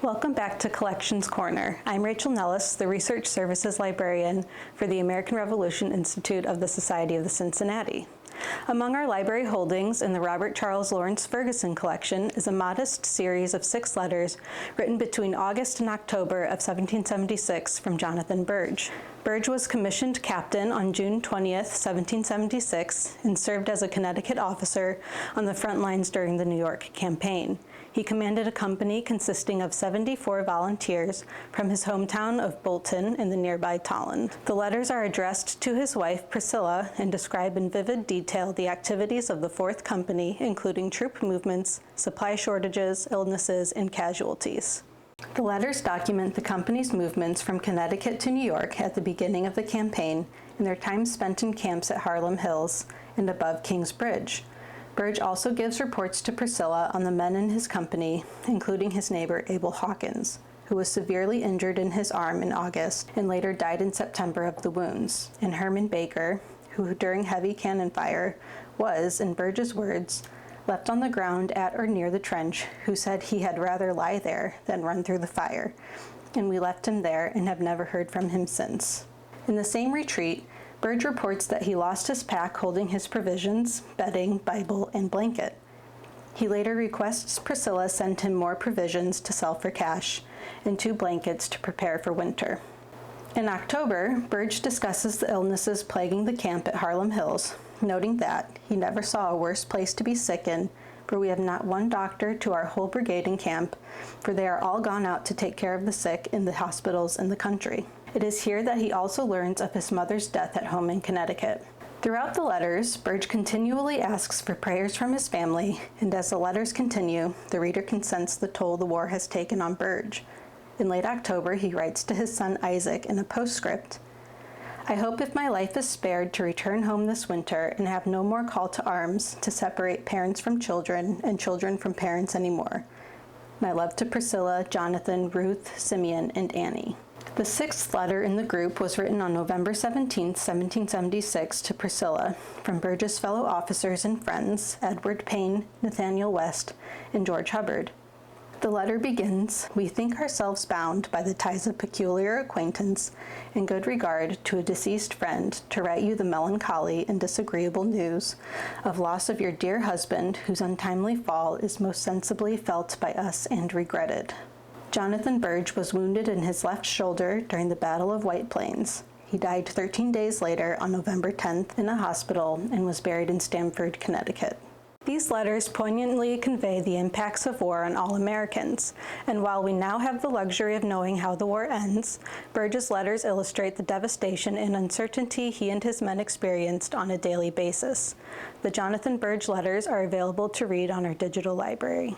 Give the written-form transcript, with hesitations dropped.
Welcome back to Collections Corner. I'm Rachel Nellis, the Research Services Librarian for the American Revolution Institute of the Society of the Cincinnati. Among our library holdings in the Robert Charles Lawrence Ferguson collection is a modest series of 6 letters written between August and October of 1776 from Jonathan Birge. Birge was commissioned captain on June 20th, 1776, and served as a Connecticut officer on the front lines during the New York campaign. He commanded a company consisting of 74 volunteers from his hometown of Bolton in the nearby Tolland. The letters are addressed to his wife, Priscilla, and describe in vivid detail the activities of the 4th Company, including troop movements, supply shortages, illnesses, and casualties. The letters document the company's movements from Connecticut to New York at the beginning of the campaign and their time spent in camps at Harlem Hills and above King's Bridge. Birge also gives reports to Priscilla on the men in his company, including his neighbor Abel Hawkins, who was severely injured in his arm in August and later died in September of the wounds, and Herman Baker, who during heavy cannon fire was, in Birge's words, left on the ground at or near the trench, who said he had rather lie there than run through the fire, and we left him there and have never heard from him since. In the same retreat, Birge reports that he lost his pack holding his provisions, bedding, Bible, and blanket. He later requests Priscilla send him more provisions to sell for cash and 2 blankets to prepare for winter. In October, Birge discusses the illnesses plaguing the camp at Harlem Hills, noting that he never saw a worse place to be sick in, for we have not one doctor to our whole brigade in camp, for they are all gone out to take care of the sick in the hospitals in the country. It is here that he also learns of his mother's death at home in Connecticut. Throughout the letters, Birge continually asks for prayers from his family, and as the letters continue, the reader can sense the toll the war has taken on Birge. In late October, he writes to his son Isaac in a postscript, "I hope if my life is spared to return home this winter and have no more call to arms to separate parents from children and children from parents anymore. My love to Priscilla, Jonathan, Ruth, Simeon, and Annie." The 6th letter in the group was written on November 17, 1776 to Priscilla from Birge's fellow officers and friends, Edward Payne, Nathaniel West, and George Hubbard. The letter begins, "We think ourselves bound by the ties of peculiar acquaintance and good regard to a deceased friend to write you the melancholy and disagreeable news of loss of your dear husband, whose untimely fall is most sensibly felt by us and regretted. Jonathan Birge was wounded in his left shoulder during the Battle of White Plains. He died 13 days later on November 10th in a hospital and was buried in Stamford, Connecticut." These letters poignantly convey the impacts of war on all Americans, and while we now have the luxury of knowing how the war ends, Birge's letters illustrate the devastation and uncertainty he and his men experienced on a daily basis. The Jonathan Birge letters are available to read on our digital library.